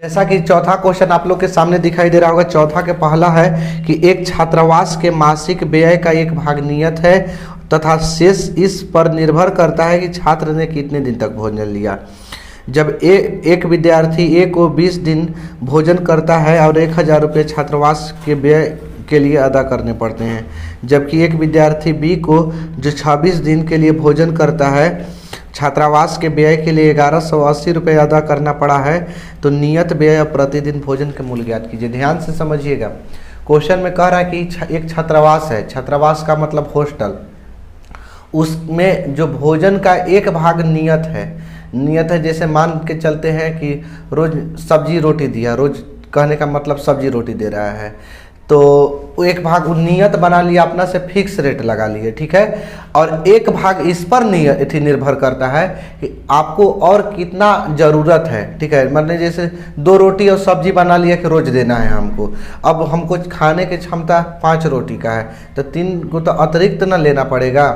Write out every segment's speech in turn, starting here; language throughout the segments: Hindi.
जैसा कि चौथा क्वेश्चन आप लोग के सामने दिखाई दे रहा होगा, चौथा के पहला है कि एक छात्रावास के मासिक व्यय का एक भाग नियत है तथा शेष इस पर निर्भर करता है कि छात्र ने कितने दिन तक भोजन लिया। जब एक विद्यार्थी ए को 20 दिन भोजन करता है और 1000 रुपये छात्रावास के व्यय के लिए अदा करने पड़ते हैं, जबकि एक विद्यार्थी बी को जो 26 दिन के लिए भोजन करता है छात्रावास के व्यय के लिए 1180 रुपये अदा करना पड़ा है, तो नियत व्यय और प्रतिदिन भोजन के मूल्य ज्ञात कीजिए। ध्यान से समझिएगा, क्वेश्चन में कह रहा है कि एक छात्रावास है, छात्रावास का मतलब हॉस्टल, उसमें जो भोजन का एक भाग नियत है। जैसे मान के चलते हैं कि रोज सब्जी रोटी दिया, रोज कहने का मतलब सब्जी रोटी दे रहा है, तो एक भाग नियत बना लिया, अपना से फिक्स रेट लगा लिए, ठीक है। और एक भाग इस पर नियत निर्भर करता है कि आपको और कितना ज़रूरत है, ठीक है। मतलब जैसे 2 रोटी और सब्जी बना लिया कि रोज देना है हमको, अब हमको खाने की क्षमता 5 रोटी का है, तो 3 को तो अतिरिक्त ना लेना पड़ेगा,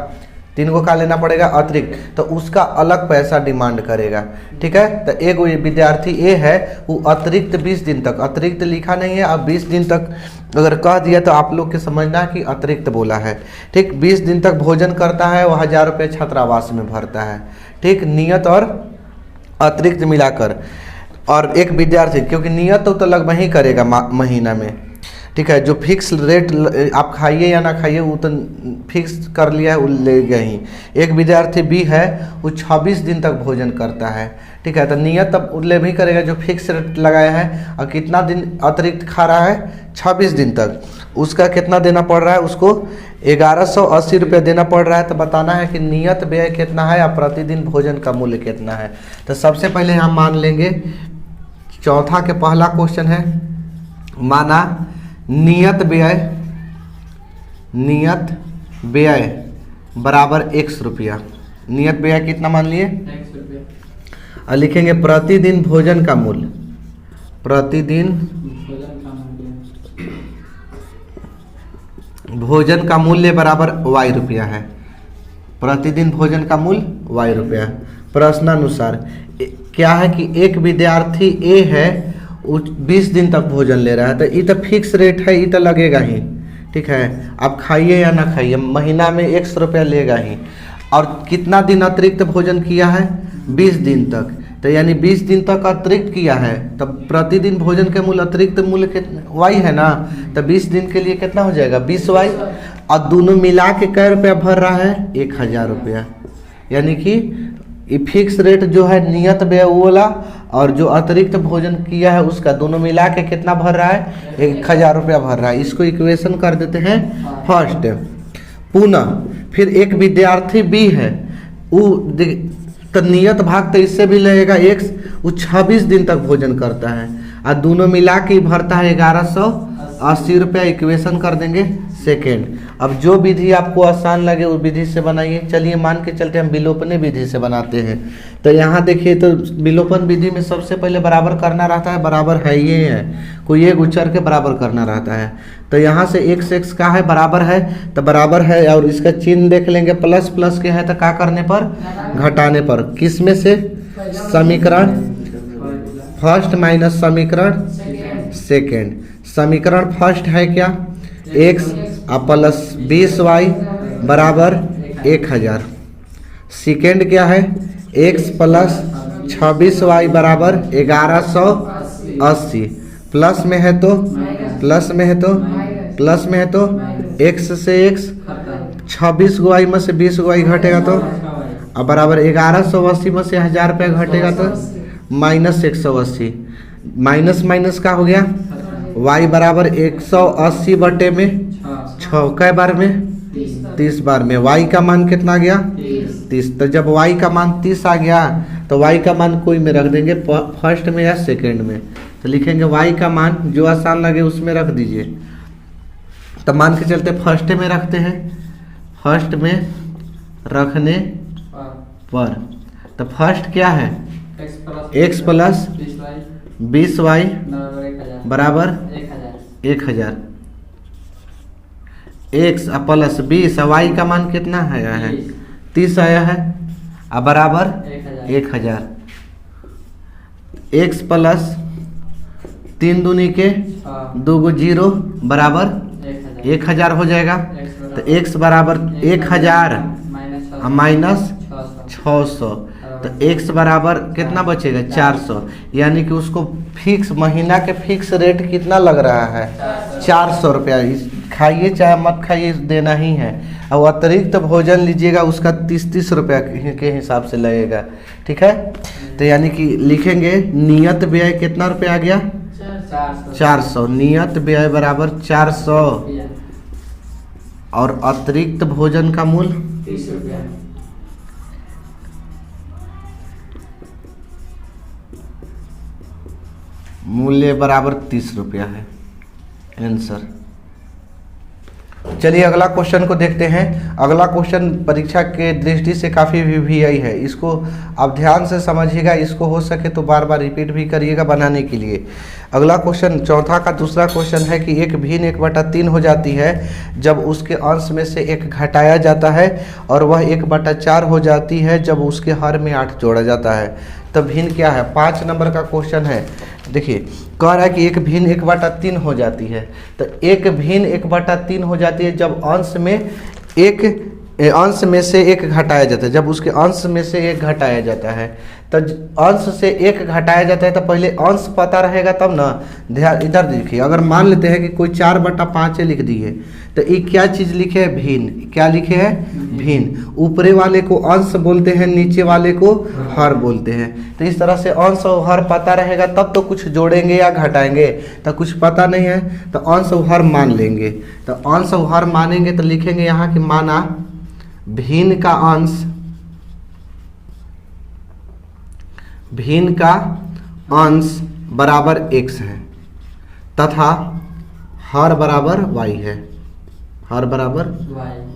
3 को खा लेना पड़ेगा अतिरिक्त, तो उसका अलग पैसा डिमांड करेगा, ठीक है। तो एक विद्यार्थी ए है, वो अतिरिक्त 20 दिन तक, अतिरिक्त लिखा नहीं है, अब 20 दिन तक अगर कह दिया तो आप लोग के समझना कि अतिरिक्त बोला है, ठीक। 20 दिन तक भोजन करता है, वो 1000 रुपये छात्रावास में भरता है, ठीक, नियत और अतिरिक्त मिलाकर। और एक विद्यार्थी, क्योंकि नियत तो लगभग ही करेगा महीना में, ठीक है, जो फिक्स रेट आप खाइए या ना खाइए वो तो फिक्स कर लिया है, वो लेगा ही। एक विद्यार्थी बी है, वो 26 दिन तक भोजन करता है, ठीक है, तो नियत तब ले भी करेगा जो फिक्स रेट लगाया है, और कितना दिन अतिरिक्त खा रहा है 26 दिन तक, उसका कितना देना पड़ रहा है, उसको 1180 रुपये देना पड़ रहा है। तो बताना है कि नियत व्यय कितना है और प्रतिदिन भोजन का मूल्य कितना है। तो सबसे पहले हम मान लेंगे, चौथा के पहला क्वेश्चन है, माना नियत व्यय बराबर x रुपया। नियत व्यय कितना मान लिए, x रुपया, और लिखेंगे प्रतिदिन भोजन का मूल्य, प्रतिदिन भोजन का मूल्य बराबर y रुपया है, प्रतिदिन भोजन का मूल्य y रुपया। प्रश्नानुसार क्या है कि एक विद्यार्थी ए है, 20 दिन तक भोजन ले रहा है, तो ये तो फिक्स रेट है, ये तो लगेगा ही, ठीक है। आप खाइए या ना खाइए, महीना में 100 रुपया लेगा ही। और कितना दिन अतिरिक्त भोजन किया है, 20 दिन तक, तो यानी 20 दिन तक अतिरिक्त किया है, तब प्रतिदिन भोजन के मूल्य अतिरिक्त मूल्य कितना वाई है ना, तो 20 दिन के लिए कितना हो जाएगा 20 वाई, और दोनों मिला के कै रुपया भर रहा है 1000 रुपया। यानी कि ये फिक्स रेट जो है नियत व्यय वाला और जो अतिरिक्त भोजन किया है उसका, दोनों मिला के कितना भर रहा है 1000 रुपया भर रहा है। इसको इक्वेशन कर देते हैं फर्स्ट। पुनः फिर एक विद्यार्थी बी है, वो तो नियत भाग तो इससे भी लगेगा x, वो 26 दिन तक भोजन करता है और दोनों मिला के भरता है 1180 रुपया। इक्वेशन कर देंगे सेकेंड। अब जो विधि आपको आसान लगे उस विधि से बनाइए। चलिए मान के चलते हम विलोपन विधि से बनाते हैं। तो यहाँ देखिए, तो विलोपन विधि में सबसे पहले बराबर करना रहता है, बराबर है ये है, कोई एक उच्चर के बराबर करना रहता है। तो यहाँ से x का है बराबर है, तो बराबर है, और इसका चिन्ह देख लेंगे, प्लस प्लस के है तो क्या करने पर, घटाने पर। किस में से, समीकरण फर्स्ट माइनस समीकरण सेकेंड। समीकरण फर्स्ट है क्या, x प्लस 20y बराबर 1000। सेकेंड क्या है, x प्लस 26y बराबर 1180। प्लस में है तो x से x 26 गो y में से 20 गो y घटेगा तो, अब बराबर 1180 में से 1000 रुपया घटेगा तो माइनस 180। माइनस माइनस का हो गया, y बराबर 180 बटे में 6 कै बार में 30 बार में। y का मान कितना आ गया 30। तो जब y का मान 30 आ गया तो y का मान कोई में रख देंगे, फर्स्ट में या सेकंड में। तो लिखेंगे y का मान जो आसान लगे उसमें रख दीजिए। तो मान के चलते फर्स्ट में रखते हैं, फर्स्ट में रखने पर, तो फर्स्ट क्या है, x प्लस 20y बराबर 1000। x प्लस 20, y का मान कितना आया है 30 आया है, अब बराबर 1000। x प्लस 3 दूनी के 2 गो 0 बराबर 1000 हो जाएगा। तो x बराबर 1000 माइनस 600, तो x बराबर कितना बचेगा 400, यानी कि उसको फिक्स महीना के फिक्स रेट कितना लग रहा है 400 रुपया। खाइए चाहे मत खाइए देना ही है। और अतिरिक्त भोजन लीजिएगा उसका 30 रुपया के हिसाब से लगेगा। ठीक है, तो यानी कि लिखेंगे नियत व्यय कितना रुपया आ गया 400। नियत व्यय बराबर 400 और अतिरिक्त भोजन का मूल्य 30 रुपया। मूल्य बराबर 30 रुपया है आंसर। चलिए अगला क्वेश्चन को देखते हैं। अगला क्वेश्चन परीक्षा के दृष्टि से काफ़ी VVI है, इसको आप ध्यान से समझिएगा, इसको हो सके तो बार बार रिपीट भी करिएगा बनाने के लिए। अगला क्वेश्चन चौथा का दूसरा क्वेश्चन है कि एक भिन्न 1/3 हो जाती है जब उसके अंश में से 1 घटाया जाता है, और वह 1/4 हो जाती है जब उसके हर में 8 जोड़ा जाता है। तो भिन्न क्या है, 5 नंबर का क्वेश्चन है। देखिए कह रहा है कि एक भिन्न 1/3 हो जाती है। तो एक भिन्न 1/3 हो जाती है जब अंश में से 1 घटाया जाता है, जब उसके अंश में से 1 घटाया जाता है। तो अंश से 1 घटाया जाता है तो पहले अंश पता रहेगा तब ना। ध्यान इधर देखिए, अगर मान लेते हैं कि कोई 4/5 लिख दिए तो ये क्या चीज़ लिखे है भिन्न। क्या लिखे है भिन्न। ऊपरे वाले को अंश बोलते हैं, नीचे वाले को हर बोलते हैं। तो इस तरह से अंश और हर पता रहेगा तब तो कुछ जोड़ेंगे या घटाएंगे। तो कुछ पता नहीं है तो अंश और हर मान लेंगे। तो अंश और हर मानेंगे तो लिखेंगे यहाँ कि माना भिन्न का अंश बराबर x है तथा हर बराबर y है। हर बराबर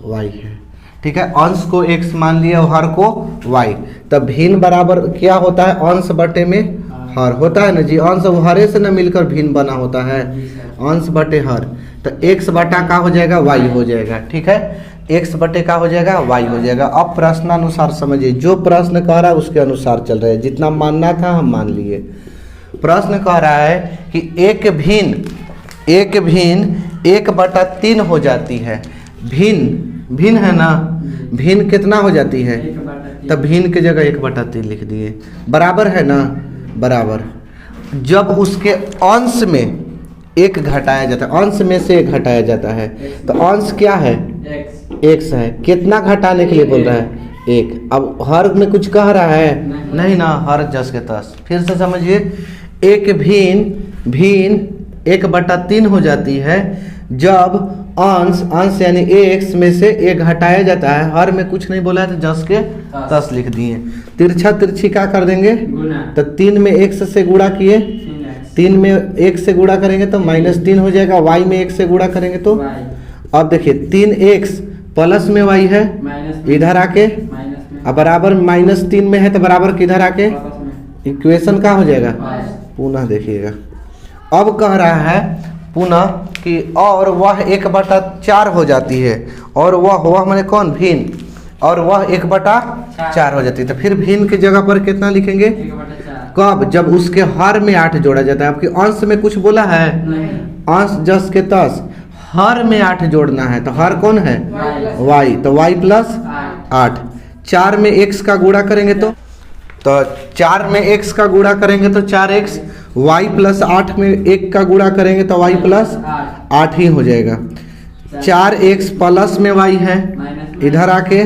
y है। ठीक है, अंश को x मान लिया और हर को y। तब भिन्न बराबर क्या होता है, अंश बटे में हर होता है ना जी। अंश और हरे से न मिलकर भिन्न बना होता है, अंश बटे हर। तो x बटा का हो जाएगा y हो जाएगा। ठीक है, x बटे का हो जाएगा y हो जाएगा। अब प्रश्नानुसार समझिए, जो प्रश्न कह रहा है उसके अनुसार चल रहा है। जितना मानना था हम मान लिए। प्रश्न कह रहा है कि एक भिन्न 1/3 हो जाती है। भिन्न है ना, भिन्न कितना हो जाती है, तब भिन्न की जगह 1/3 लिख दिए। बराबर है ना, बराबर। जब उसके अंश में 1 घटाया जाता है, अंश में से 1 घटाया जाता है, तो अंश क्या है x है। कितना घटाने के लिए बोल रहा है 1। अब हर में कुछ कह रहा है नहीं ना, हर जस के तस। फिर से समझिए, एक भिन्न 1/3 हो जाती है जब अंश यानी x में से 1 घटाया जाता है। हर में कुछ नहीं बोला है तो जस के तस लिख दिए। तिरछी क्या कर देंगे, तो 3 में x से गुणा किए, 3 में 1 से गुणा करेंगे तो -3 हो जाएगा। y में 1 से गुणा करेंगे तो अब देखिए 3x प्लस में y है इधर आके, अब बराबर -3 में है तो बराबर किधर आके इक्वेशन का हो जाएगा। पुनः देखिएगा, अब कह रहा है पुनः कि और वह 1/4 हो जाती है, और वह मैंने कौन भिन्न, और वह 1/4 हो जाती है। तो फिर भिन्न की जगह पर कितना लिखेंगे, कब, जब उसके हर में 8 जोड़ा जाता है। आपके अंश में कुछ बोला है, अंश जस के तस, हर में 8 जोड़ना है। तो हर कौन है y, तो y + 8। 4 में x का गुणा करेंगे तो 4 में x का गुणा करेंगे तो 4x, y + 8 में 1 का गुणा करेंगे तो y + 8 ही हो जाएगा। 4x प्लस में y है इधर आके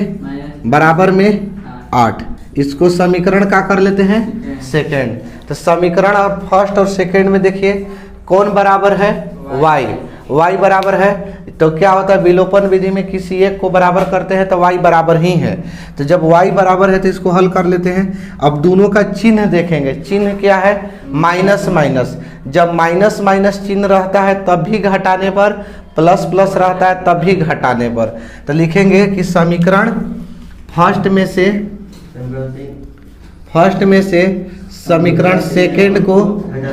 बराबर में 8। इसको समीकरण का कर लेते हैं सेकंड। तो समीकरण और फर्स्ट और सेकंड में देखिए कौन बराबर है, y बराबर है। तो क्या होता है, विलोपन विधि में किसी एक को बराबर करते हैं तो y बराबर ही है। तो जब y बराबर है तो इसको हल कर लेते हैं। अब दोनों का चिन्ह देखेंगे, चिन्ह क्या है, माइनस माइनस। जब माइनस माइनस चिन्ह रहता है तब भी घटाने पर, प्लस प्लस रहता है तब भी घटाने पर। तो लिखेंगे कि समीकरण फर्स्ट में से समीकरण सेकेंड को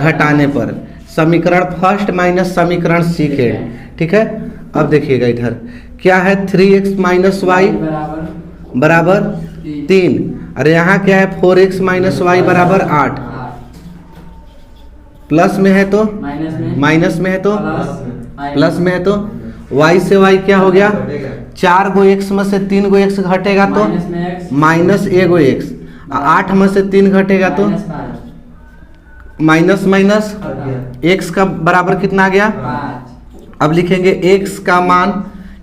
घटाने पर, समीकरण फर्स्ट माइनस समीकरण सेकेंड। ठीक है, अब देखिएगा इधर क्या है, 3x - y बराबर 3, और यहाँ क्या है 4x - y बराबर 8। प्लस में है तो माइनस में है तो प्लस में है तो y से y क्या हो गया, 4 गो x में से 3 गो x घटेगा तो माइनस एगो x, 8 में से 3 घटेगा तो माइनस माइनस x का बराबर कितना आ गया। अब लिखेंगे x का मान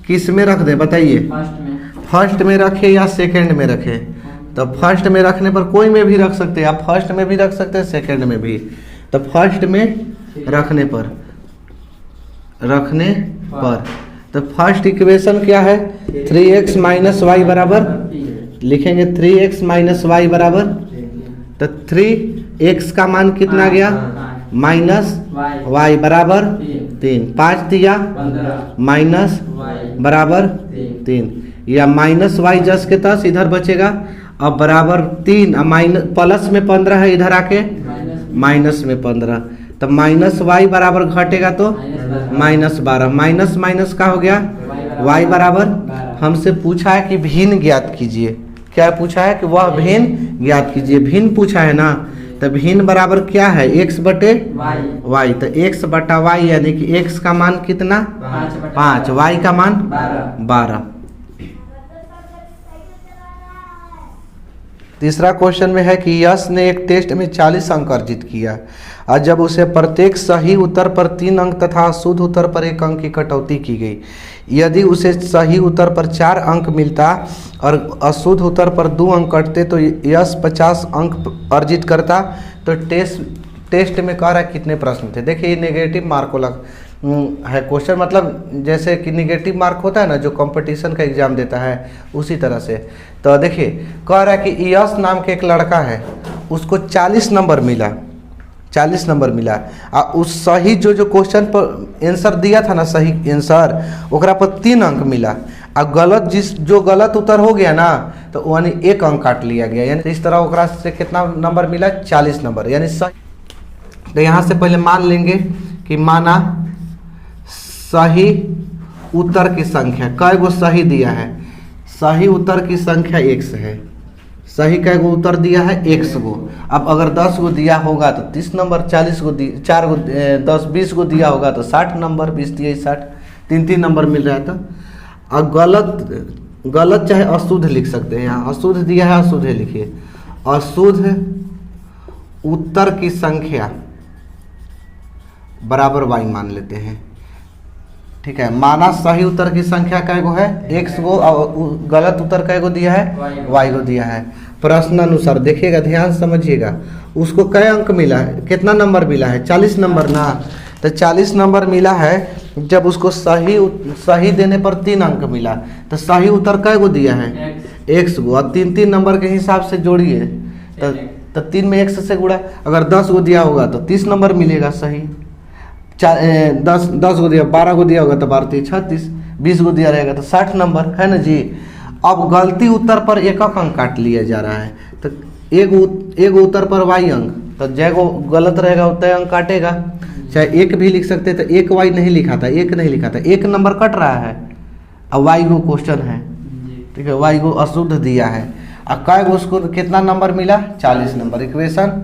किस में रख दे बताइए, फर्स्ट में रखे या सेकंड में रखे। तो फर्स्ट में रखने पर कोई में भी रख सकते हैं, आप फर्स्ट में भी रख सकते हैं सेकंड में भी। तो फर्स्ट में रखने पर तो फर्स्ट इक्वेशन क्या है, 3x माइनस वाई बराबर लिखेंगे 3x माइनस वाई बराबर, तो 3x का मान कितना गया माइनस वाई बराबर 3, 5 दिया माइनस बराबर 3, या माइनस वाई जस के तस इधर बचेगा, अब बराबर 3 माइनस प्लस में 15 है इधर आके माइनस में 15, तब माइनस वाई बराबर घटेगा तो माइनस 12, माइनस माइनस का हो गया वाई बराबर। हमसे पूछा है कि भिन्न ज्ञात कीजिए, क्या पूछा है कि वह भिन्न ज्ञात कीजिए, भिन्न पूछा है ना। तो भिन्न बराबर क्या है, x बटे वाई, तो x बटा वाई यानी कि x का मान कितना 5, y का मान 12। तीसरा क्वेश्चन में है कि यश ने एक टेस्ट में 40 अंक अर्जित किया और जब उसे प्रत्येक सही उत्तर पर 3 अंक तथा अशुद्ध उत्तर पर 1 अंक की कटौती की गई, यदि उसे सही उत्तर पर 4 अंक मिलता और अशुद्ध उत्तर पर 2 अंक कटते तो यश 50 अंक अर्जित करता। तो टेस्ट में कह रहा है कितने प्रश्न थे। देखिए ये नेगेटिव मार्क को है क्वेश्चन, मतलब जैसे कि नेगेटिव मार्क होता है ना जो कंपटीशन का एग्जाम देता है उसी तरह से। तो देखिए कह रहा है कि यश नाम के एक लड़का है, उसको 40 नंबर मिला, 40 नंबर मिला और उस सही जो क्वेश्चन पर आंसर दिया था ना, सही आंसर ओकरा पर 3 अंक मिला और गलत जो गलत उत्तर हो गया ना तो यानी 1 अंक काट लिया गया, यानी इस तरह ओकरा से कितना नंबर मिला 40 नंबर यानी सही। तो यहाँ से पहले मान लेंगे कि माना सही उत्तर की संख्या, कई गो सही दिया है, सही उत्तर की संख्या x है, सही कई गो उत्तर दिया है x गो। अब अगर 10 गो दिया होगा तो 30 नंबर, 40 गो 4 गो 10 20 गो दिया होगा तो 60 नंबर, 20 दिए 60, 3 नंबर मिल रहा है। तो अब गलत चाहे अशुद्ध लिख सकते हैं, यहाँ अशुद्ध दिया है अशुद्ध लिखिए, अशुद्ध उत्तर की संख्या बराबर y मान लेते हैं, ठीक है। माना सही उत्तर की संख्या कै गो है x गो और गलत उत्तर कै गो दिया है y गो दिया है। प्रश्न अनुसार देखिएगा, ध्यान समझिएगा, उसको कै अंक मिला है, कितना नंबर मिला है 40 नंबर ना। तो 40 नंबर मिला है, जब उसको सही देने पर 3 अंक मिला, तो सही उत्तर कै गो दिया है x गो, और 3 नंबर के हिसाब से जोड़िए तो 3 में x से गुणा, अगर 10 गो दिया होगा तो 30 नंबर मिलेगा सही, 10 गो दिया 12 गो दिया होगा तो 12 3 36, 20 गो दिया रहेगा तो 60 नंबर है ना जी। अब गलती उत्तर पर 1 अंक काट लिया जा रहा है, तो एक उत्तर पर y अंक, तो जैगो गलत रहेगा उतना अंक काटेगा, चाहे 1 भी लिख सकते तो 1 y नहीं लिखा था, 1 नहीं लिखा था, 1 नंबर कट रहा है। अब y गो क्वेश्चन है, ठीक है, y गो अशुद्ध दिया है, अब कै गो उसको कितना नंबर मिला 40 नंबर, इक्वेशन।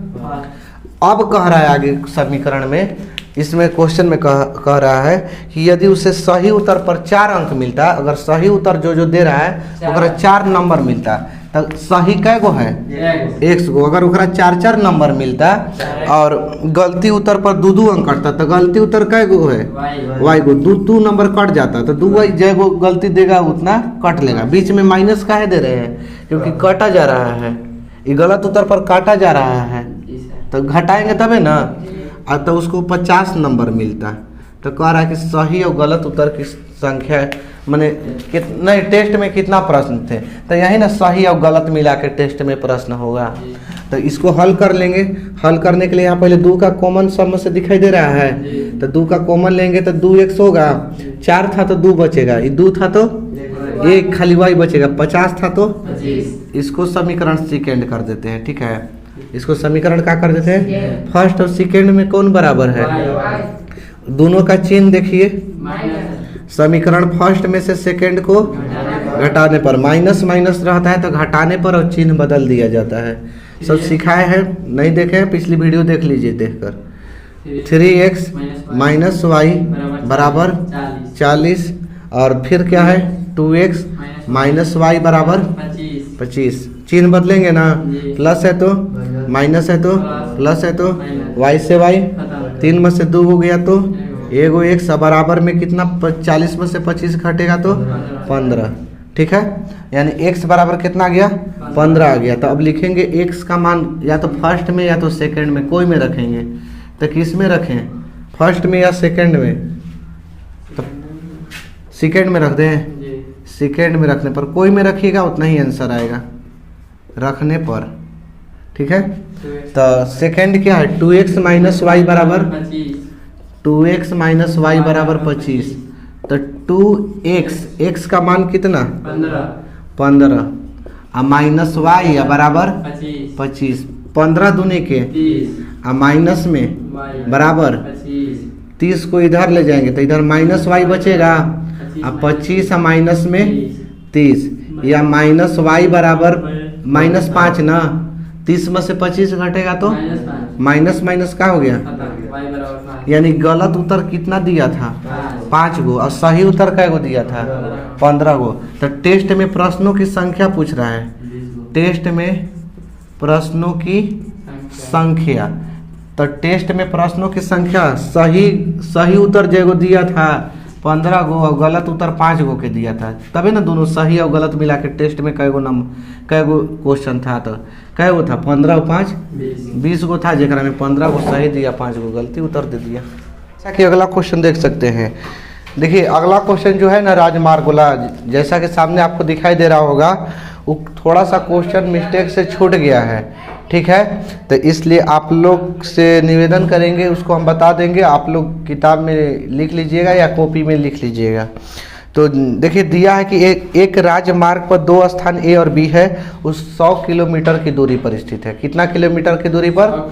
अब कह रहा है आगे समीकरण में, इसमें क्वेश्चन में कह रहा है कि यदि उसे सही उत्तर पर 4 अंक मिलता, अगर सही उत्तर जो दे रहा है ओकरा 4 नंबर मिलता, तो सही कै गो है x गो, अगर ओकरा 4 नंबर मिलता और गलती उत्तर पर 2 अंक कटता, तो गलती उत्तर कै गो है y गो, 2 नंबर कट जाता, तो 2 जय गो गलती देगा उतना कट लेगा। बीच में माइनस काहे दे रहे हैं, क्योंकि काटा जा रहा है, ये गलत उत्तर पर काटा जा रहा है, तो घटाएंगे तबे ना, तो उसको 50 नंबर मिलता। तो कह रहा है कि सही और गलत उत्तर की संख्या माने कितने टेस्ट में कितना प्रश्न थे, तो यही ना सही और गलत मिला के टेस्ट में प्रश्न होगा। तो इसको हल कर लेंगे, हल करने के लिए यहाँ पहले 2 का कॉमन सम से दिखाई दे रहा है, तो 2 का कॉमन लेंगे तो 2x होगा, 4 था तो 2 बचेगा, ये 2 था तो 1 खाली y बचेगा, 50 था तो इसको समीकरण सेकेंड कर देते हैं, ठीक है। इसको समीकरण क्या कर देते हैं, फर्स्ट और सेकेंड में कौन बराबर है, दोनों का चिन्ह देखिए, समीकरण फर्स्ट में से सेकेंड को घटाने पर माइनस माइनस रहता है, तो घटाने पर और चिन्ह बदल दिया जाता है। सब सिखाए हैं, नहीं देखे हैं पिछली वीडियो देख लीजिए देखकर। 3x माइनस वाई बराबर 40 और फिर क्या है 2x माइनस वाई बराबर 25। चिन्ह बदलेंगे ना, प्लस है तो माइनस है तो प्लस है तो y से y 3 में से 2 हो गया तो एगो x बराबर में कितना 40 में से 25 घटेगा तो 15। ठीक है, यानी x बराबर कितना आ गया 15 आ गया। तो अब लिखेंगे x का मान या तो फर्स्ट में या तो सेकंड में, कोई में रखेंगे। तो किस में रखें, फर्स्ट में या सेकंड में? तो सेकंड में रख दें। सेकंड में रखने पर कोई में रखिएगा उतना ही आंसर आएगा रखने पर। ठीक है, तो सेकंड क्या है 2x माइनस वाई बराबर 2x माइनस वाई बराबर 25। तो 2x x का मान कितना 15 और माइनस वाई बराबर 25। 15 दूनी के और माइनस में बराबर 30 को इधर ले जाएंगे तो इधर माइनस वाई बचेगा और 25 और माइनस में 30 या माइनस वाई बराबर माइनस 5 ना, 30 में से 25 घटेगा तो माइनस माइनस का हो गया, यानी गलत उत्तर कितना दिया था 5 गो और सही उत्तर कै गो दिया था 15 गो। तो टेस्ट में प्रश्नों की संख्या पूछ रहा है, टेस्ट में प्रश्नों की संख्या। तो टेस्ट में प्रश्नों की संख्या सही उत्तर जो दिया था 15 गो और गलत उत्तर 5 गो के दिया था, तभी ना दोनों सही और गलत मिला के टेस्ट में कै गो क्वेश्चन था। तो कै गो था 15 और 5 20 गो था, जेकरा में 15 गो सही दिया 5 गो गलती उत्तर दे दिया। जैसा कि अगला क्वेश्चन देख सकते हैं। देखिए अगला क्वेश्चन जो है ना राजमार्ग वाला, जैसा कि सामने आपको दिखाई दे रहा होगा, वो थोड़ा सा क्वेश्चन मिस्टेक से छूट गया है। ठीक है, तो इसलिए आप लोग से निवेदन करेंगे, उसको हम बता देंगे, आप लोग किताब में लिख लीजिएगा या कॉपी में लिख लीजिएगा। तो देखिए दिया है कि एक राजमार्ग पर 2 स्थान ए और बी है, उस 100 किलोमीटर की दूरी पर स्थित है। कितना किलोमीटर की दूरी पर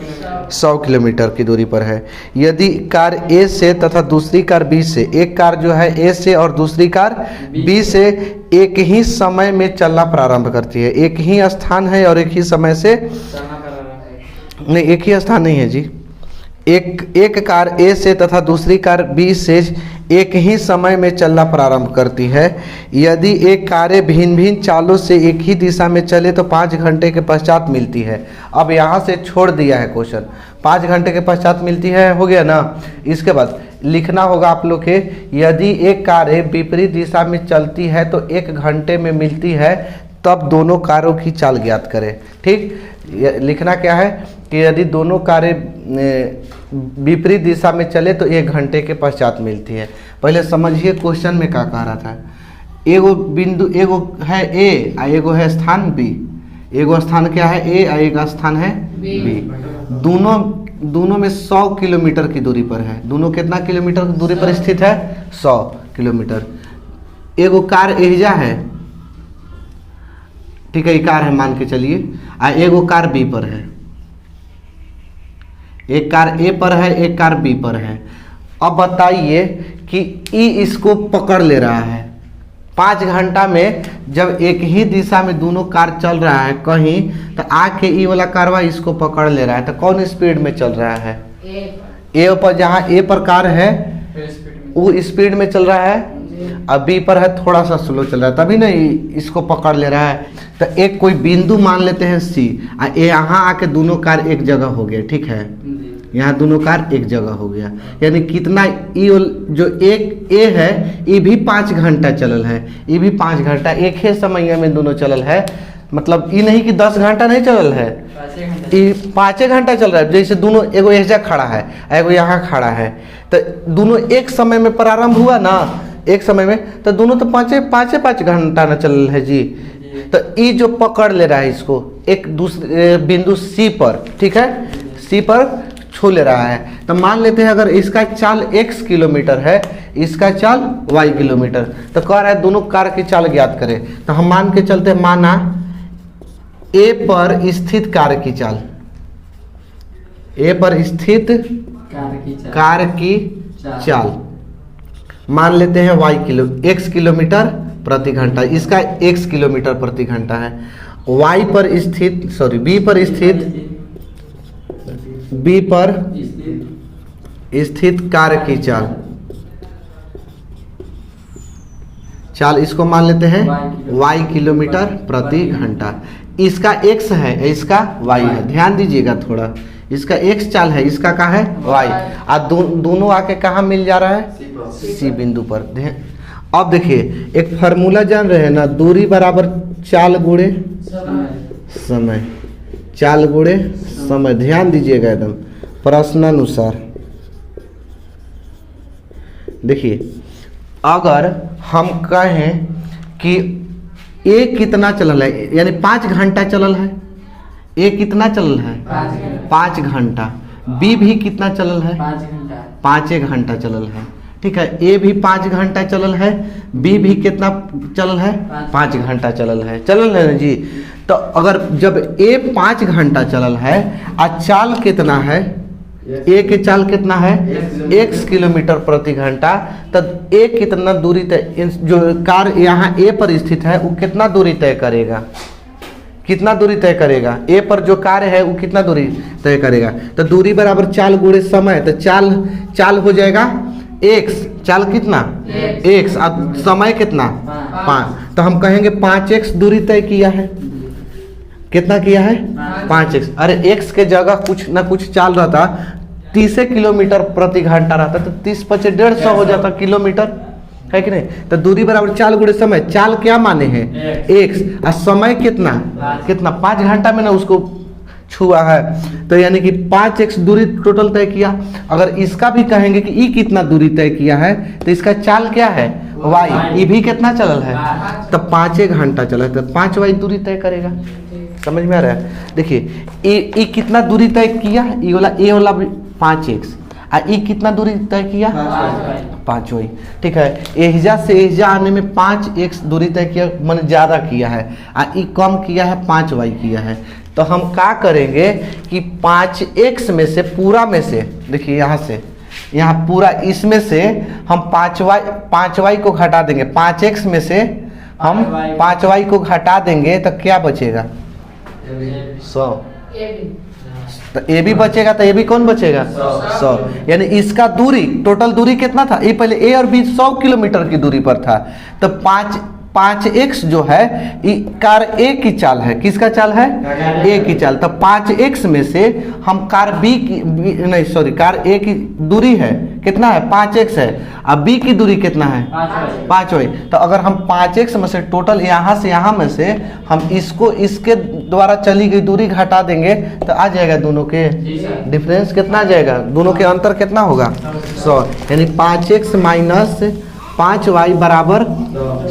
100 किलोमीटर की दूरी पर है। यदि कार ए से तथा दूसरी कार बी से, एक कार जो है ए से और दूसरी कार बी से एक ही समय में चलना प्रारंभ करती है। एक ही स्थान है और एक ही समय से नहीं, एक ही स्थान नहीं है जी। एक कार ए से तथा दूसरी कार बी से एक ही समय में चलना प्रारंभ करती है। यदि एक कारें भिन्न भिन्न चालों से एक ही दिशा में चले तो 5 घंटे के पश्चात मिलती है। अब यहाँ से छोड़ दिया है क्वेश्चन, 5 घंटे के पश्चात मिलती है, हो गया ना। इसके बाद लिखना होगा आप लोग के, यदि एक कारें विपरीत दिशा में चलती है तो 1 घंटे में मिलती है, तब दोनों कारों की चाल ज्ञात करें। ठीक, लिखना क्या है कि यदि दोनों कारें विपरीत दिशा में चले तो 1 घंटे के पश्चात मिलती है। पहले समझिए क्वेश्चन में क्या कह रहा था। एगो बिंदु, एगो है ए और एगो है स्थान बी। एगो स्थान क्या है ए और एक स्थान है बी। दोनों में 100 किलोमीटर की दूरी पर है। दोनों कितना किलोमीटर की दूरी पर स्थित है 100 किलोमीटर। एगो कार एहिजा है, ठीक है, कार है मान के चलिए, और एगो कार बी पर है। एक कार ए पर है, एक कार बी पर है। अब बताइए कि ई इसको पकड़ ले रहा है 5 घंटा में। जब एक ही दिशा में दोनों कार चल रहा है कहीं, तो आके ई वाला कारवा इसको पकड़ ले रहा है, तो कौन स्पीड में चल रहा है ए पर। जहाँ ए पर कार है वो स्पीड में चल रहा है, अब बी पर है थोड़ा सा स्लो चल रहा है, तभी ना इसको पकड़ ले रहा है। तो एक कोई बिंदु मान लेते हैं सी, यहाँ आके दोनों कार एक जगह हो गए। ठीक है, यहाँ दोनों कार एक जगह हो गया, यानी कितना ई जो एक ए है ये भी 5 घंटा चलल है, ये भी 5 घंटा एक ही समय में दोनों चलल है। मतलब ये नहीं कि 10 घंटा नहीं चलल है, ये 5 घंटा चल रहा है। जैसे दोनों, एगो ऐसा खड़ा है एगो यहाँ खड़ा है, तो दोनों एक समय में प्रारंभ हुआ ना, एक समय में, तो दोनों तो 5 घंटा न चल है जी। तो ये जो पकड़ ले रहा है इसको एक दूसरे बिंदु सी पर, ठीक है, सी पर छू ले रहा है। तो मान लेते हैं अगर इसका चाल x किलोमीटर है, इसका चाल y किलोमीटर, तो कह रहा है दोनों कार की चाल ज्ञात करें। तो हम मान के चलते, माना ए पर स्थित कार की चाल, ए पर स्थित कार की चाल मान लेते हैं x किलोमीटर प्रति घंटा, इसका x किलोमीटर प्रति घंटा है। y पर स्थित, सॉरी b पर स्थित स्थित कार्य की चाल इसको मान लेते हैं y किलोमीटर प्रति घंटा। इसका x है, इसका y है। ध्यान दीजिएगा थोड़ा, इसका x चाल है, इसका क्या है y। और दोनों आके कहाँ मिल जा रहा है C बिंदु पर। अब देखिए एक फार्मूला जान रहे हैं ना, दूरी बराबर चाल गुणे समय, चाल गुणे समय। ध्यान दीजिएगा एकदम प्रश्नानुसार। देखिए अगर हम कहें कि ए कितना चलल है, यानी 5 घंटा चलल है, ए कितना चलल है 5 घंटा, बी भी कितना चलल है 5 घंटा चलल है। ठीक है, ए भी 5 घंटा चलल है, बी भी कितना चलल है 5 घंटा चलल है ना जी। तो अगर जब ए 5 घंटा चलल है और चाल कितना है, ए के चाल कितना है x किलोमीटर प्रति घंटा, तब ए कितना दूरी तय, जो कार यहाँ ए पर स्थित है वो कितना दूरी तय करेगा, कितना दूरी तय करेगा, ए पर जो कार्य है वो कितना दूरी तय करेगा। तो दूरी बराबर चाल गुणे समय, तो चाल हो जाएगा x, चाल कितना x और समय कितना 5। तो हम कहेंगे 5x दूरी तय किया है। कितना किया है 5x। अरे x के जगह कुछ ना कुछ चाल रहता, 30 किलोमीटर प्रति घंटा रहता, तो 30 × 5 150 हो जाता किलोमीटर, है कि नहीं। तो दूरी बराबर चाल गुणे समय। चाल क्या माने हैं x और समय कितना 5 घंटा में ना उसको छुआ है, तो यानी कि 5x दूरी टोटल तय किया। अगर इसका भी कहेंगे कि ई कितना दूरी तय किया है, तो इसका चाल क्या है y, ई भी कितना चलल है, तो 5 घंटा चला है, तो 5y दूरी तय करेगा। समझ में आ रहा है। देखिए ए कितना दूरी तय किया, ए वाला 5x, और ई कितना दूरी तय किया 5y। ठीक है, एहजा से एहजा आने में 5x दूरी तय किया, मैंने ज़्यादा किया है, और ई कम किया है 5y किया है। तो हम क्या करेंगे कि 5x में से पूरा में से, देखिए यहाँ से यहाँ पूरा इसमें से हम 5y को घटा देंगे। 5x में से हम 5y को घटा देंगे तो क्या बचेगा 100। तो ए भी बचेगा, तो ए भी कौन बचेगा 100। यानी इसका दूरी टोटल दूरी कितना था, ये पहले ए और बी 100 किलोमीटर की दूरी पर था। तो 5x जो है कार ए की चाल है, किसका चाल है ए की चाल। तो 5x में से हम कार कार ए की दूरी है कितना है 5x है, अब बी की दूरी कितना है 5y। तो अगर हम 5x में से टोटल यहाँ से यहाँ में से हम इसको इसके द्वारा चली गई दूरी घटा देंगे, तो आ जाएगा दोनों के डिफरेंस कितना आ जाएगा, दोनों के अंतर कितना होगा 100। यानी 5x माइनस 5y बराबर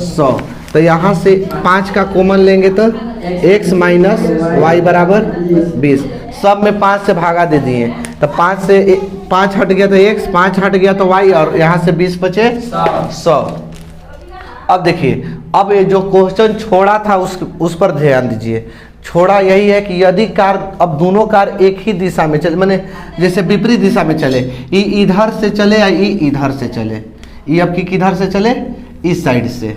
100। तो यहाँ से 5 का कॉमन लेंगे तो x माइनस वाई बराबर 20। सब में 5 से भागा दे दिए, तो 5 से 5 हट गया तो x, 5 हट गया तो y, और यहाँ से 20 बचे 100। अब देखिए, अब ये जो क्वेश्चन छोड़ा था उस पर ध्यान दीजिए। छोड़ा यही है कि यदि कार, अब दोनों कार एक ही दिशा में चले, माने जैसे विपरीत दिशा में चले, ई इधर से चले या ई इधर से चले, ई अब की किधर से चले इस साइड से,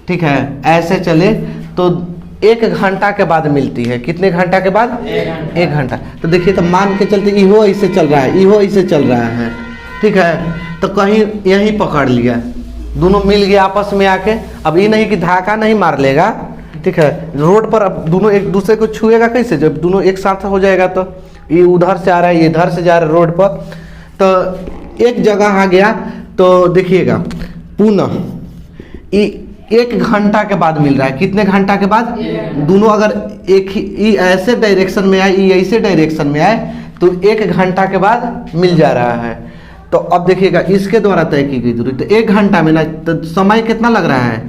ठीक है, ऐसे चले तो 1 घंटा के बाद मिलती है। कितने घंटा के बाद 1 घंटा। तो देखिए, तो मान के चलते इहो ऐसे चल रहा है, इहो ऐसे चल रहा है, ठीक है। तो कहीं यहीं पकड़ लिया, दोनों मिल गया आपस में आके। अब ये नहीं कि धाका नहीं मार लेगा, ठीक है। रोड पर अब दोनों एक दूसरे को छुएगा कैसे, जब दोनों एक साथ हो जाएगा। तो ये उधर से आ रहा है, ये इधर से जा रहा है रोड पर, तो एक जगह आ गया। तो देखिएगा पुनः 1 घंटा के बाद मिल रहा है। कितने घंटा के बाद, दोनों अगर एक ही ऐसे डायरेक्शन में आए, ये ऐसे डायरेक्शन में आए, तो 1 घंटा के बाद मिल जा रहा है। तो अब देखिएगा, इसके द्वारा तय की गई दूरी, तो 1 घंटा में ना, तो समय कितना लग रहा है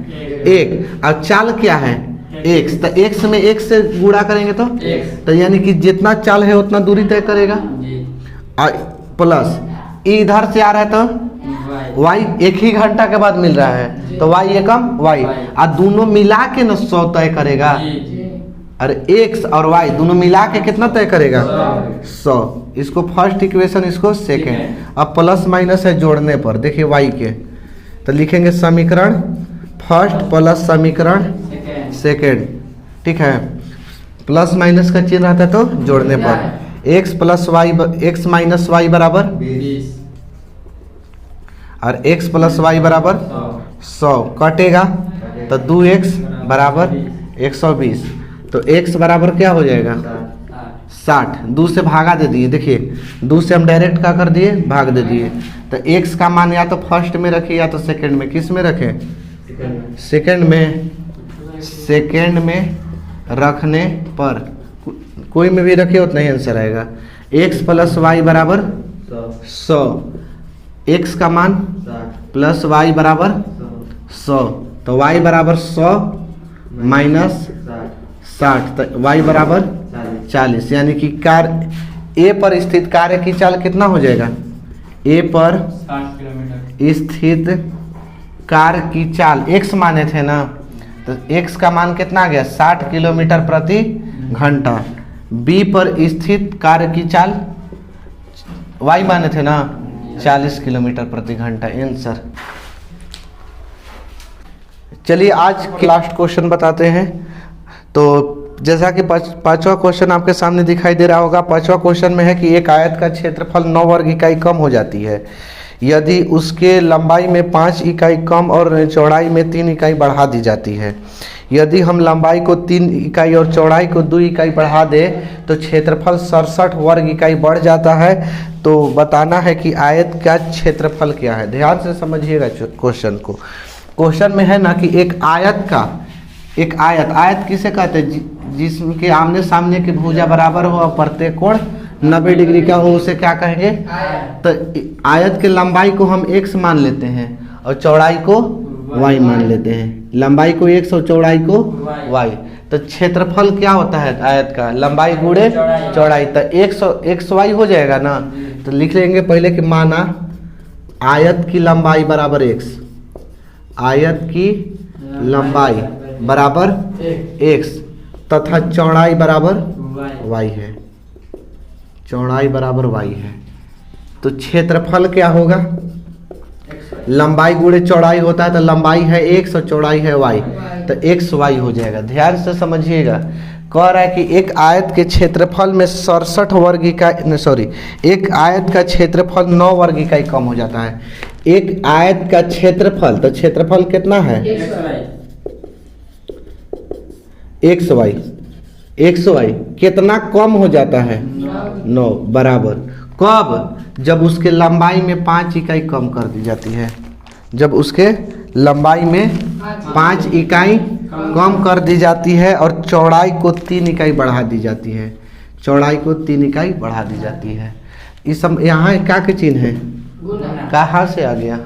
1, और चाल क्या है x, तो x में 1 से गुणा करेंगे तो यानी कि जितना चाल है उतना दूरी तय करेगा, और प्लस इधर से आ रहा है तो y 1 ही घंटा के बाद मिल रहा है, तो y एकम y, और दोनों मिला के न 100 तय करेगा। और x और y दोनों मिला के कितना तय करेगा 100। इसको फर्स्ट इक्वेशन, इसको सेकेंड। अब प्लस माइनस है जोड़ने पर, देखिए y के, तो लिखेंगे समीकरण फर्स्ट प्लस समीकरण सेकेंड, ठीक है। प्लस माइनस का चिन्ह रहता है तो जोड़ने पर x plus y, x minus y बराबर 20। और x प्लस वाई बराबर 100 कटेगा तो 2x बराबर 120। तो x बराबर क्या हो जाएगा 60। 2 से भागा दे दिए, देखिए 2 से हम डायरेक्ट क्या कर दिए भाग दे दिए। तो x का मान या तो फर्स्ट में रखें या तो सेकंड में। किस में रखें सेकंड में। सेकंड में रखने पर कोई में भी रखे उतना ही आंसर आएगा। x प्लस वाई बराबर 100, x का मान प्लस वाई बराबर 100, तो y बराबर 100 माइनस 60, तो y बराबर 40। यानी कि कार्य A पर स्थित कार्य की चाल कितना हो जाएगा। A पर 60 किलोमीटर स्थित कार्य की चाल x माने थे ना, तो x का मान कितना आ गया 60 किलोमीटर प्रति घंटा। B पर स्थित कार्य की चाल y माने थे ना 40 किलोमीटर प्रति घंटा। आंसर। चलिए आज लास्ट क्वेश्चन बताते हैं। तो जैसा कि पांचवा क्वेश्चन आपके सामने दिखाई दे रहा होगा। पांचवा क्वेश्चन में है कि एक आयत का क्षेत्रफल 9 वर्ग इकाई कम हो जाती है यदि उसके लंबाई में 5 इकाई कम और चौड़ाई में 3 इकाई बढ़ा दी जाती है। यदि हम लंबाई को 3 इकाई और चौड़ाई को 2 इकाई बढ़ा दे तो क्षेत्रफल 67 वर्ग इकाई बढ़ जाता है। तो बताना है कि आयत का क्षेत्रफल क्या है। ध्यान से समझिएगा क्वेश्चन को। क्वेश्चन में है ना कि एक आयत किसे कहते हैं जिसके आमने सामने की भुजा बराबर हो और प्रत्येक कोण 90 डिग्री का हो, उसे क्या कहेंगे। तो आयत के लंबाई को हम x मान लेते हैं और चौड़ाई को y मान लेते हैं। लंबाई को x और चौड़ाई को y। तो क्षेत्रफल क्या होता है आयत का, लंबाई गुणे चौड़ाई। तो x y हो जाएगा ना। तो लिख लेंगे पहले कि माना आयत की लंबाई बराबर x, आयत की लंबाई बराबर x तथा चौड़ाई बराबर y है। चौड़ाई बराबर y है। तो क्षेत्रफल क्या होगा, लंबाई गुणे चौड़ाई होता है तो लंबाई है x और चौड़ाई है y, तो x y हो जाएगा। ध्यान से समझिएगा। कह रहा है कि एक आयत के क्षेत्रफल में 67 वर्ग इकाई एक आयत का क्षेत्रफल 9 वर्ग इकाई कम हो जाता है। एक आयत का क्षेत्रफल, तो क्षेत्रफल कितना है एक्स वाई कितना कम हो जाता है 9 बराबर। कब, जब उसके लंबाई में 5 इकाई कम कर दी जाती है। जब उसके लंबाई में 5 इकाई कम कर दी जाती है और चौड़ाई को 3 इकाई बढ़ा दी जाती है। चौड़ाई को 3 इकाई बढ़ा दी जाती है। इस सब यहाँ क्या के चिन्ह है, कहाँ से आ गया,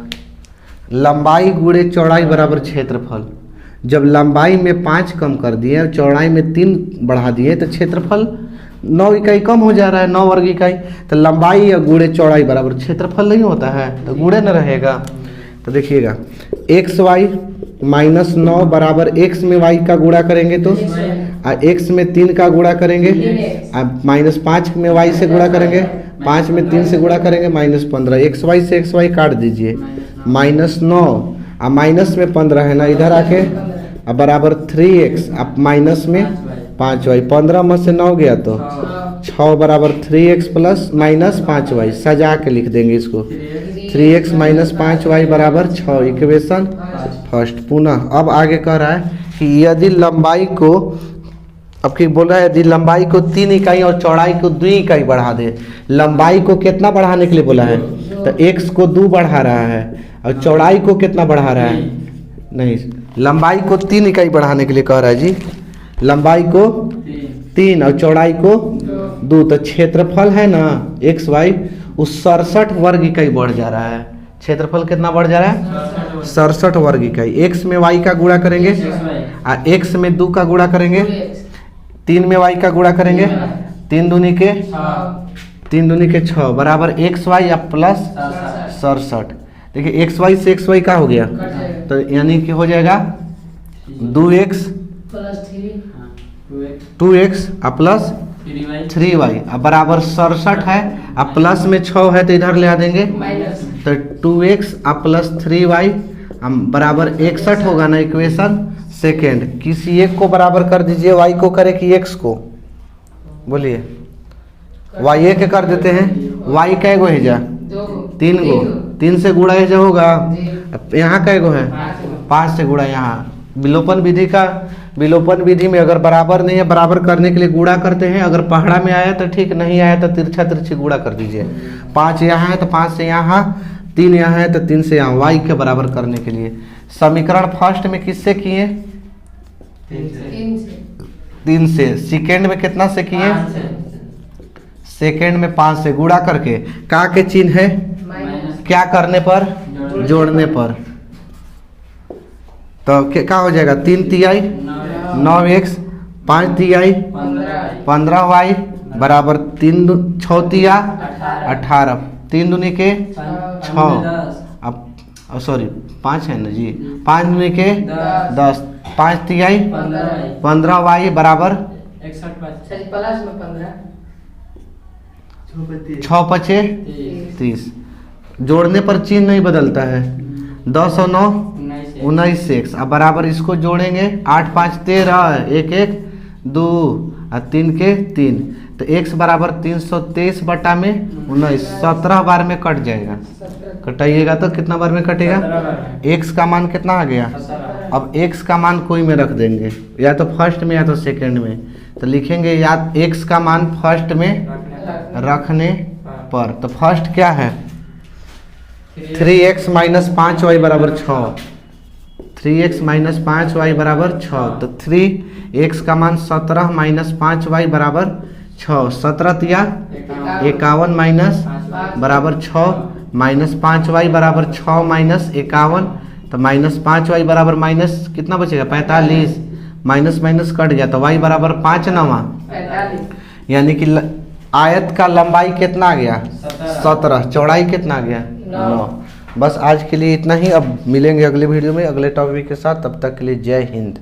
लंबाई गुणे चौड़ाई बराबर क्षेत्रफल। जब लंबाई में 5 कम कर दिए और चौड़ाई में 3 बढ़ा दिए तो क्षेत्रफल 9 इकाई कम हो जा रहा है, 9 वर्ग इकाई। तो लंबाई या गुणे चौड़ाई बराबर क्षेत्रफल नहीं होता है, तो गुणे न रहेगा। तो देखिएगा एक्स वाई माइनस 9 बराबर एक्स में वाई का गुणा करेंगे तो एक्स में 3 का गुणा करेंगे, माइनस 5 में वाई से गुणा करेंगे, 5 में 3 से गुणा करेंगे, माइनस 15। एक्स वाई से एक्स वाई काट दीजिए, माइनस 9 अब माइनस में 15 है ना, इधर आके अब बराबर 3x, अब माइनस में 5y। 15 में से 9 गया तो 6 बराबर 3x प्लस माइनस 5y। सजा के लिख देंगे इसको, 3x माइनस 5y बराबर 6। Equation first. पुनः अब आगे कह रहा है कि यदि लंबाई को, अब की बोल रहा है यदि लंबाई को 3 इकाई और चौड़ाई को 2 इकाई बढ़ा दे। लंबाई को कितना बढ़ाने के लिए बोला है, तो x को 2 बढ़ा रहा है और चौड़ाई को कितना बढ़ा रहा है, नहीं, लंबाई को 3 इकाई बढ़ाने के लिए कह रहा है जी। लंबाई को 3 और चौड़ाई को 2। तो क्षेत्रफल है ना एक्स वाई उस 67 वर्ग इकाई बढ़ जा रहा है। क्षेत्रफल कितना बढ़ जा रहा है 67 वर्ग इकाई। एक्स में वाई का गुणा करेंगे और एक्स में 2 का गुणा करेंगे, 3 में वाई का गुणा करेंगे, 3 दूनी के 6 बराबर एक्स वाई या प्लस 67। देखिए एक्स वाई से एक्स वाई का हो गया, तो यानी कि हो जाएगा 2x प्लस 3y अब बराबर 67 है। अब प्लस में 6 है तो इधर ले आ देंगे, तो 2x प्लस 3y बराबर 61 होगा ना। Equation second. किसी एक को बराबर कर दीजिए, y को करे कि x को, बोलिए y एक कर देते हैं। y कै गो है जा 3 गो, 3 से गुणा ये जो होगा, जी। यहाँ का गो है 5 से गुणा यहाँ। विलोपन विधि में अगर बराबर नहीं है, बराबर करने के लिए गुणा करते हैं। अगर पहाड़ा में आया तो ठीक, नहीं आया तो तिरछा तिरछी गुणा कर दीजिए। 5 यहाँ है तो 5 से यहाँ, 3 यहाँ है तो 3 से यहाँ, y के बराबर करने के लिए। समीकरण फर्स्ट में किससे किए? 3 से। सेकेंड में कितना से किए? सेकेंड में 5 से गुणा करके। का के चिन्ह है क्या करने पर? जोड़ने पर। तो क्या हो जाएगा? 3 तिहाई 9x, 5 तिहाई 15y बराबर 3 6 तिया 18, 3 दूनी के 6, अब सॉरी 5 है ना जी, 5 दूनी के 10, 5 तिहाई 15y बराबर 6 पचे 30। जोड़ने पर चिन्ह नहीं बदलता है। 10 और 9 19x। अब बराबर इसको जोड़ेंगे, 8 5 13, 1 1 2 और 3 के 3, तो x बराबर 323 बटा में 19, 17 बार में कट जाएगा। कटाइएगा तो कितना बार में कटेगा? x का मान कितना आ गया? अब x का मान कोई में रख देंगे, या तो फर्स्ट में या तो सेकंड में। तो लिखेंगे या x का मान फर्स्ट में रखने पर। तो फर्स्ट क्या है? 3x माइनस 5y बराबर 6, 3x माइनस 5y बराबर 6। तो 3x का मान 17 माइनस 5y बराबर 6, 17 तिया 51 माइनस बराबर 6, माइनस 5y बराबर 6 माइनस 51, तो माइनस 5y बराबर माइनस कितना बचेगा? 45, माइनस माइनस कट गया तो y बराबर 5 9, यानी कि आयत का लंबाई कितना आ गया? 17, चौड़ाई कितना आ गया? 9। बस आज के लिए इतना ही। अब मिलेंगे अगले वीडियो में अगले टॉपिक के साथ। तब तक के लिए जय हिंद।